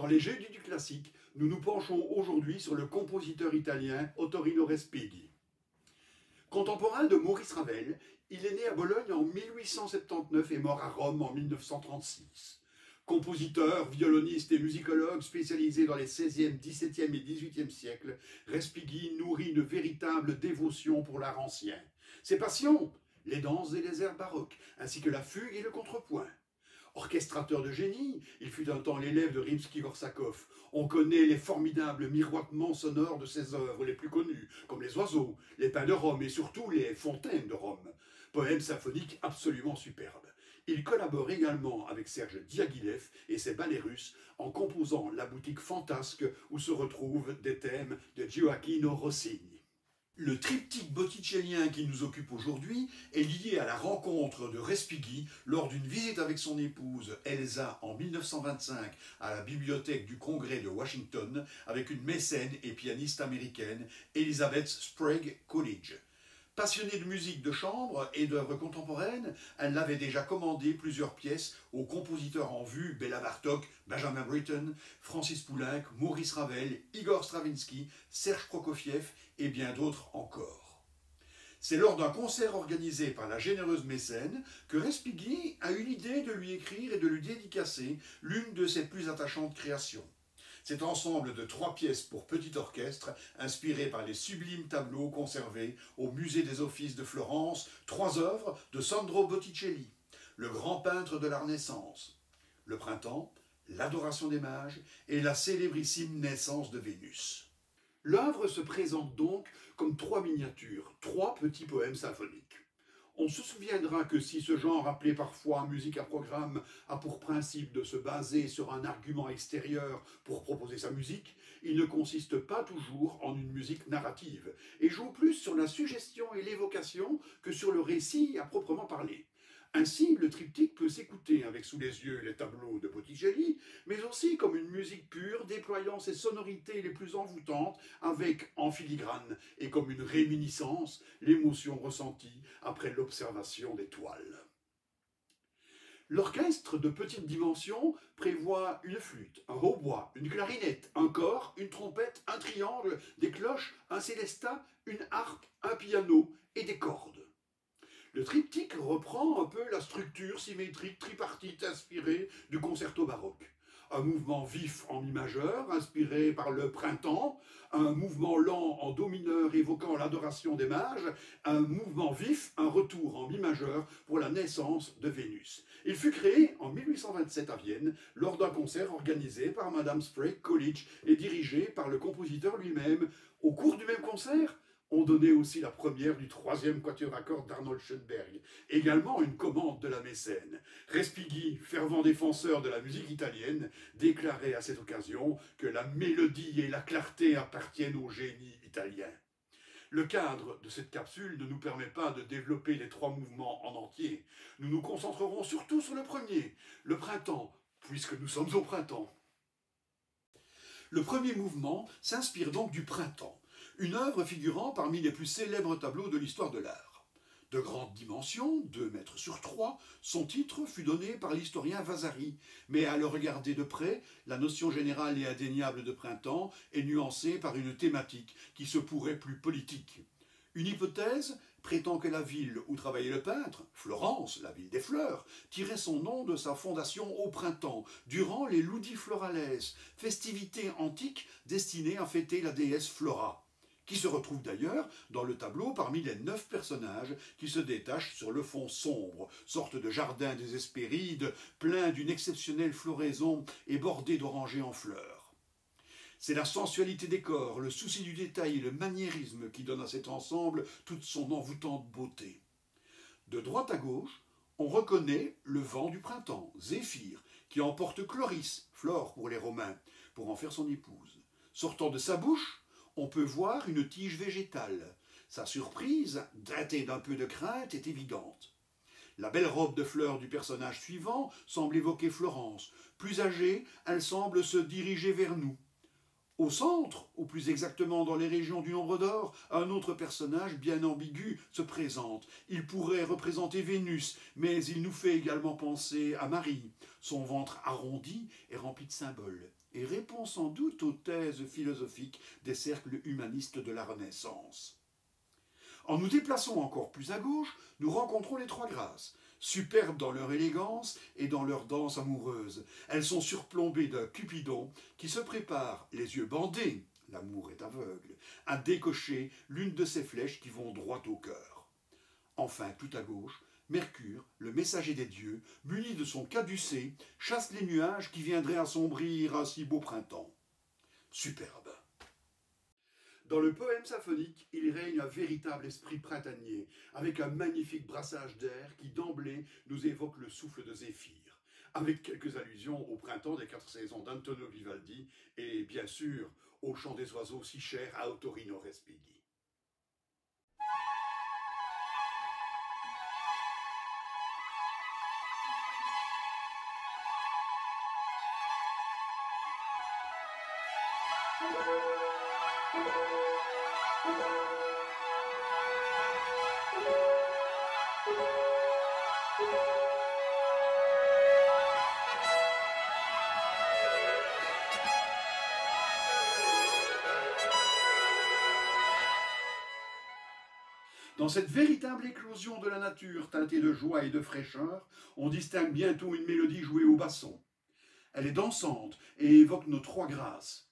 Dans les Jeudi du classique, nous nous penchons aujourd'hui sur le compositeur italien Ottorino Respighi. Contemporain de Maurice Ravel, il est né à Bologne en 1879 et mort à Rome en 1936. Compositeur, violoniste et musicologue spécialisé dans les 16e, 17e et 18e siècles, Respighi nourrit une véritable dévotion pour l'art ancien. Ses passions, les danses et les airs baroques, ainsi que la fugue et le contrepoint. Orchestrateur de génie, il fut un temps l'élève de Rimsky-Korsakov. On connaît les formidables miroitements sonores de ses œuvres les plus connues, comme les oiseaux, les pins de Rome et surtout les fontaines de Rome. Poèmes symphoniques absolument superbes. Il collabore également avec Serge Diaghilev et ses ballets russes en composant la boutique fantasque où se retrouvent des thèmes de Gioacchino Rossini. Le triptyque botticellien qui nous occupe aujourd'hui est lié à la rencontre de Respighi lors d'une visite avec son épouse Elsa en 1925 à la bibliothèque du Congrès de Washington avec une mécène et pianiste américaine, Elizabeth Sprague Coolidge. Passionnée de musique de chambre et d'œuvres contemporaines, elle avait déjà commandé plusieurs pièces aux compositeurs en vue Béla Bartók, Benjamin Britten, Francis Poulenc, Maurice Ravel, Igor Stravinsky, Serge Prokofiev et bien d'autres encore. C'est lors d'un concert organisé par la généreuse mécène que Respighi a eu l'idée de lui écrire et de lui dédicacer l'une de ses plus attachantes créations. Cet ensemble de 3 pièces pour petit orchestre, inspiré par les sublimes tableaux conservés au Musée des Offices de Florence, 3 œuvres de Sandro Botticelli, le grand peintre de la Renaissance, le printemps, l'adoration des mages et la célébrissime naissance de Vénus. L'œuvre se présente donc comme 3 miniatures, 3 petits poèmes symphoniques. On se souviendra que si ce genre appelé parfois musique à programme a pour principe de se baser sur un argument extérieur pour proposer sa musique, il ne consiste pas toujours en une musique narrative et joue plus sur la suggestion et l'évocation que sur le récit à proprement parler. Ainsi, le triptyque peut s'écouter avec sous les yeux les tableaux de Botticelli, mais aussi comme une musique pure déployant ses sonorités les plus envoûtantes avec, en filigrane et comme une réminiscence, l'émotion ressentie après l'observation des toiles. L'orchestre de petite dimension prévoit une flûte, un hautbois, une clarinette, un cor, une trompette, un triangle, des cloches, un célestat, une harpe, un piano et des cordes. Le triptyque reprend un peu la structure symétrique tripartite inspirée du concerto baroque. Un mouvement vif en mi majeur, inspiré par le printemps, un mouvement lent en do mineur évoquant l'adoration des mages, un mouvement vif, un retour en mi majeur pour la naissance de Vénus. Il fut créé en 1827 à Vienne lors d'un concert organisé par Madame Sprague Coolidge et dirigé par le compositeur lui-même. Au cours du même concert, on donnait aussi la première du 3e quatuor à cordes d'Arnold Schoenberg, également une commande de la mécène. Respighi, fervent défenseur de la musique italienne, déclarait à cette occasion que la mélodie et la clarté appartiennent au génie italien. Le cadre de cette capsule ne nous permet pas de développer les 3 mouvements en entier. Nous nous concentrerons surtout sur le premier, le printemps, puisque nous sommes au printemps. Le premier mouvement s'inspire donc du printemps, une œuvre figurant parmi les plus célèbres tableaux de l'histoire de l'art. De grande dimension, 2 mètres sur 3, son titre fut donné par l'historien Vasari, mais à le regarder de près, la notion générale et indéniable de printemps est nuancée par une thématique qui se pourrait plus politique. Une hypothèse prétend que la ville où travaillait le peintre, Florence, la ville des fleurs, tirait son nom de sa fondation au printemps, durant les Ludi Florales, festivités antiques destinées à fêter la déesse Flora, qui se retrouve d'ailleurs dans le tableau parmi les 9 personnages qui se détachent sur le fond sombre, sorte de jardin des Hespérides, plein d'une exceptionnelle floraison et bordé d'orangers en fleurs. C'est la sensualité des corps, le souci du détail et le maniérisme qui donnent à cet ensemble toute son envoûtante beauté. De droite à gauche, on reconnaît le vent du printemps, Zéphyr, qui emporte Chloris, Flore pour les Romains, pour en faire son épouse. Sortant de sa bouche, on peut voir une tige végétale. Sa surprise, teintée d'un peu de crainte, est évidente. La belle robe de fleurs du personnage suivant semble évoquer Florence. Plus âgée, elle semble se diriger vers nous. Au centre, ou plus exactement dans les régions du nombre d'or, un autre personnage bien ambigu se présente. Il pourrait représenter Vénus, mais il nous fait également penser à Marie. Son ventre arrondi est rempli de symboles. et répond sans doute aux thèses philosophiques des cercles humanistes de la Renaissance. En nous déplaçant encore plus à gauche, nous rencontrons les Trois Grâces. Superbes dans leur élégance et dans leur danse amoureuse, elles sont surplombées d'un Cupidon qui se prépare, les yeux bandés, l'amour est aveugle, à décocher l'une de ces flèches qui vont droit au cœur. Enfin, tout à gauche, Mercure, le messager des dieux, muni de son caducée, chasse les nuages qui viendraient assombrir un si beau printemps. Superbe. Dans le poème symphonique, il règne un véritable esprit printanier, avec un magnifique brassage d'air qui d'emblée nous évoque le souffle de Zéphyr, avec quelques allusions au printemps des 4 saisons d'Antonio Vivaldi et bien sûr au chant des oiseaux si cher à Ottorino Respighi. Dans cette véritable éclosion de la nature teintée de joie et de fraîcheur, on distingue bientôt une mélodie jouée au basson. Elle est dansante et évoque nos trois grâces.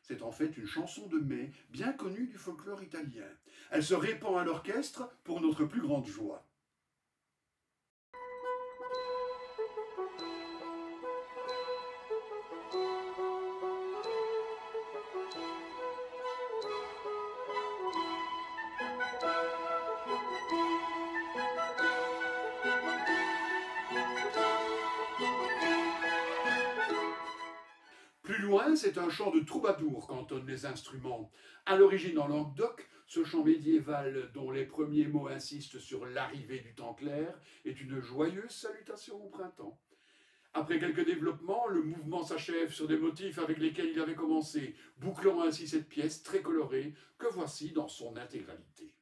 C'est en fait une chanson de mai bien connue du folklore italien. Elle se répand à l'orchestre pour notre plus grande joie. Plus loin, c'est un chant de troubadour qu'entonnent les instruments. À l'origine en Languedoc, ce chant médiéval dont les premiers mots insistent sur l'arrivée du temps clair est une joyeuse salutation au printemps. Après quelques développements, le mouvement s'achève sur des motifs avec lesquels il avait commencé, bouclant ainsi cette pièce très colorée que voici dans son intégralité.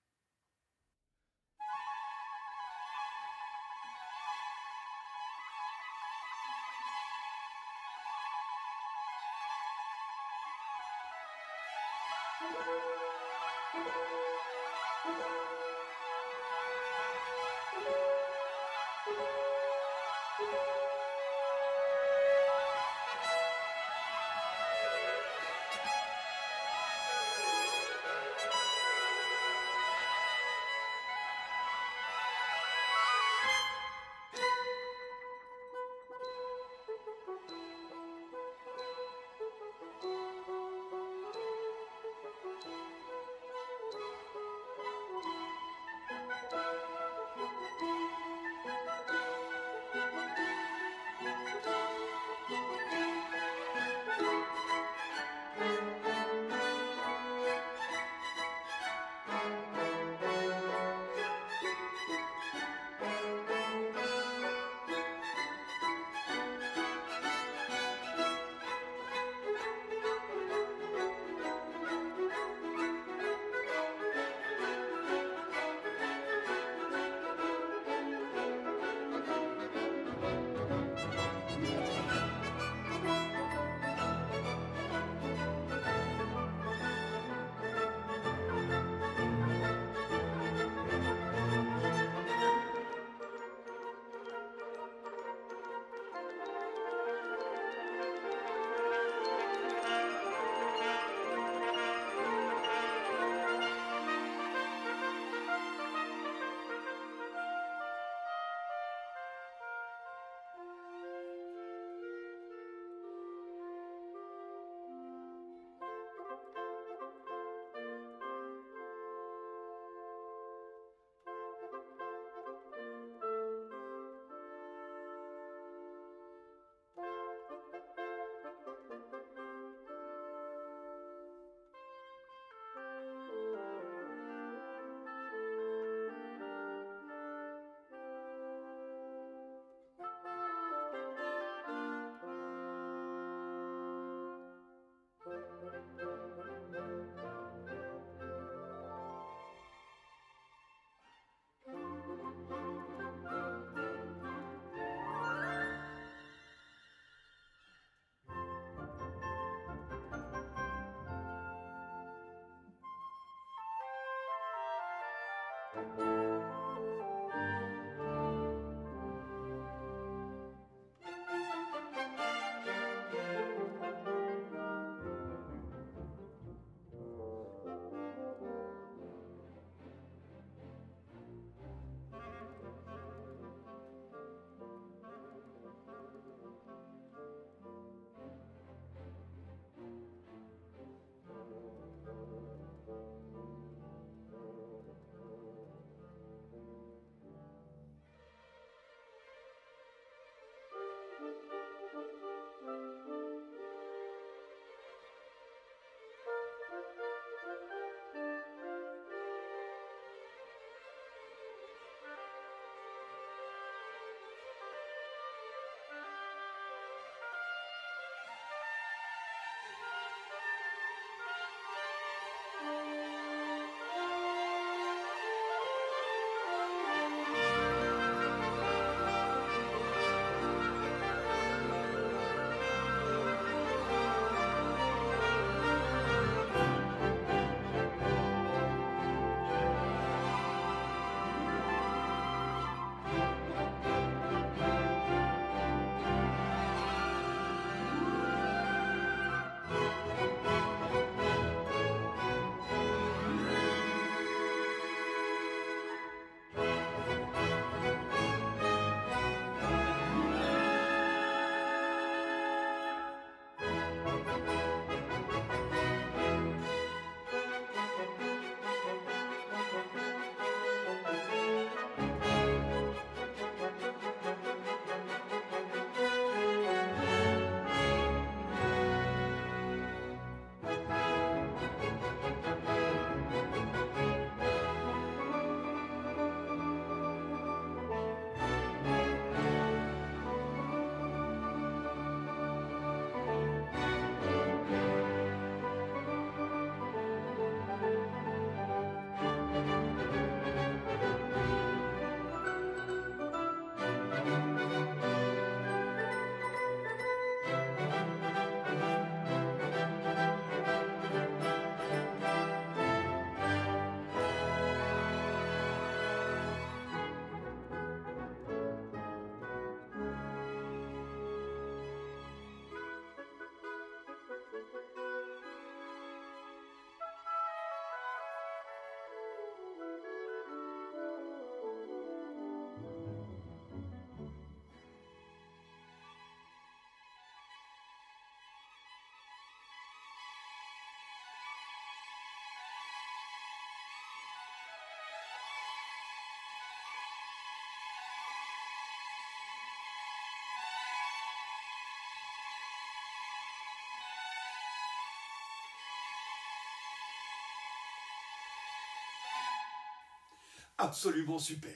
absolument superbe.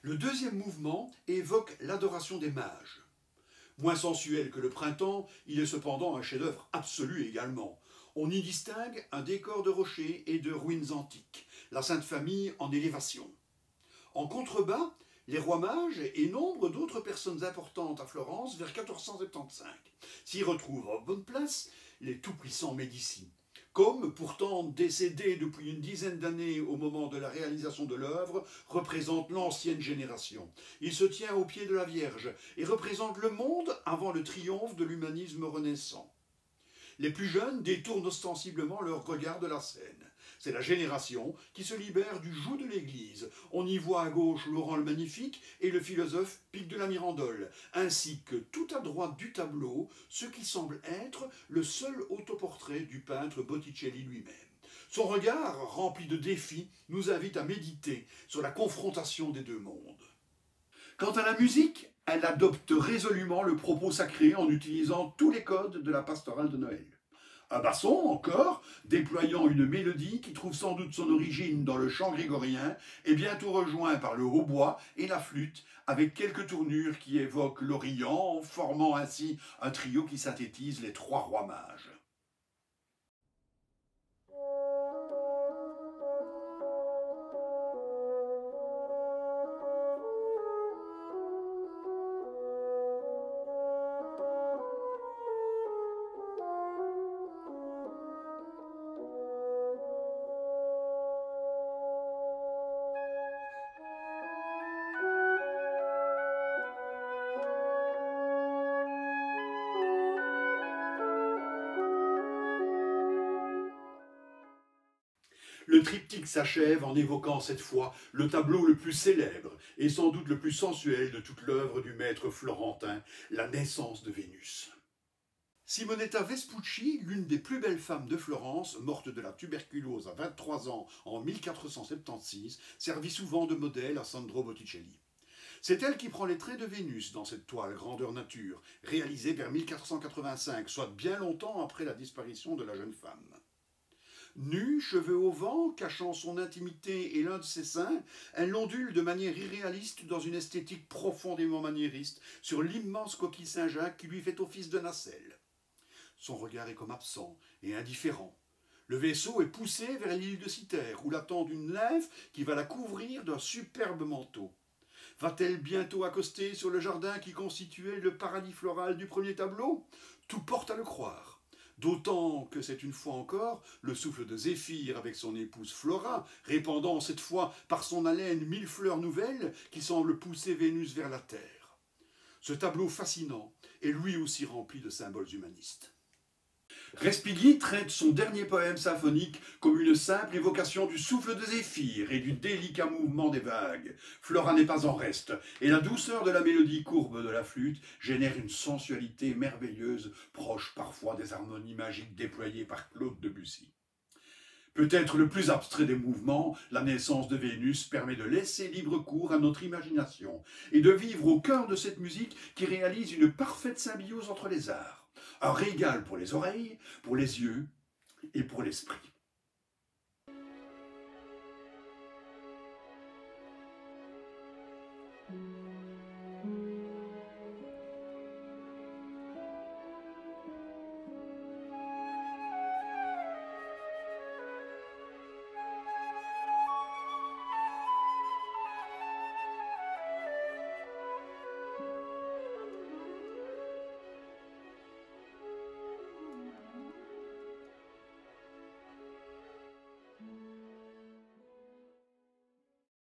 Le deuxième mouvement évoque l'adoration des mages. Moins sensuel que le printemps, il est cependant un chef-d'œuvre absolu également. On y distingue un décor de rochers et de ruines antiques, la Sainte Famille en élévation. En contrebas, les rois mages et nombre d'autres personnes importantes à Florence vers 1475 s'y retrouvent en bonne place les tout-puissants Médicis. Comme, pourtant décédé depuis une dizaine d'années au moment de la réalisation de l'œuvre, représente l'ancienne génération. Il se tient au pied de la Vierge et représente le monde avant le triomphe de l'humanisme renaissant. Les plus jeunes détournent ostensiblement leur regard de la scène. C'est la génération qui se libère du joug de l'Église. On y voit à gauche Laurent le Magnifique et le philosophe Pic de la Mirandole, ainsi que tout à droite du tableau, ce qui semble être le seul autoportrait du peintre Botticelli lui-même. Son regard, rempli de défis, nous invite à méditer sur la confrontation des deux mondes. Quant à la musique, elle adopte résolument le propos sacré en utilisant tous les codes de la pastorale de Noël. Un basson, encore, déployant une mélodie qui trouve sans doute son origine dans le chant grégorien, est bientôt rejoint par le hautbois et la flûte, avec quelques tournures qui évoquent l'Orient, formant ainsi un trio qui synthétise les trois rois mages. Le triptyque s'achève en évoquant cette fois le tableau le plus célèbre et sans doute le plus sensuel de toute l'œuvre du maître florentin, la naissance de Vénus. Simonetta Vespucci, l'une des plus belles femmes de Florence, morte de la tuberculose à 23 ans en 1476, servit souvent de modèle à Sandro Botticelli. C'est elle qui prend les traits de Vénus dans cette toile grandeur nature, réalisée vers 1485, soit bien longtemps après la disparition de la jeune femme. Nue, cheveux au vent, cachant son intimité et l'un de ses seins, elle ondule de manière irréaliste dans une esthétique profondément maniériste sur l'immense coquille Saint-Jacques qui lui fait office de nacelle. Son regard est comme absent et indifférent. Le vaisseau est poussé vers l'île de Cythère, où l'attend une nymphe qui va la couvrir d'un superbe manteau. Va-t-elle bientôt accoster sur le jardin qui constituait le paradis floral du premier tableau? Tout porte à le croire. D'autant que c'est une fois encore le souffle de Zéphyr avec son épouse Flora, répandant cette fois par son haleine 1000 fleurs nouvelles qui semblent pousser Vénus vers la terre. Ce tableau fascinant est lui aussi rempli de symboles humanistes. Respighi traite son dernier poème symphonique comme une simple évocation du souffle de Zéphyr et du délicat mouvement des vagues. Flora n'est pas en reste, et la douceur de la mélodie courbe de la flûte génère une sensualité merveilleuse, proche parfois des harmonies magiques déployées par Claude Debussy. Peut-être le plus abstrait des mouvements, la naissance de Vénus permet de laisser libre cours à notre imagination et de vivre au cœur de cette musique qui réalise une parfaite symbiose entre les arts. Un régal pour les oreilles, pour les yeux et pour l'esprit.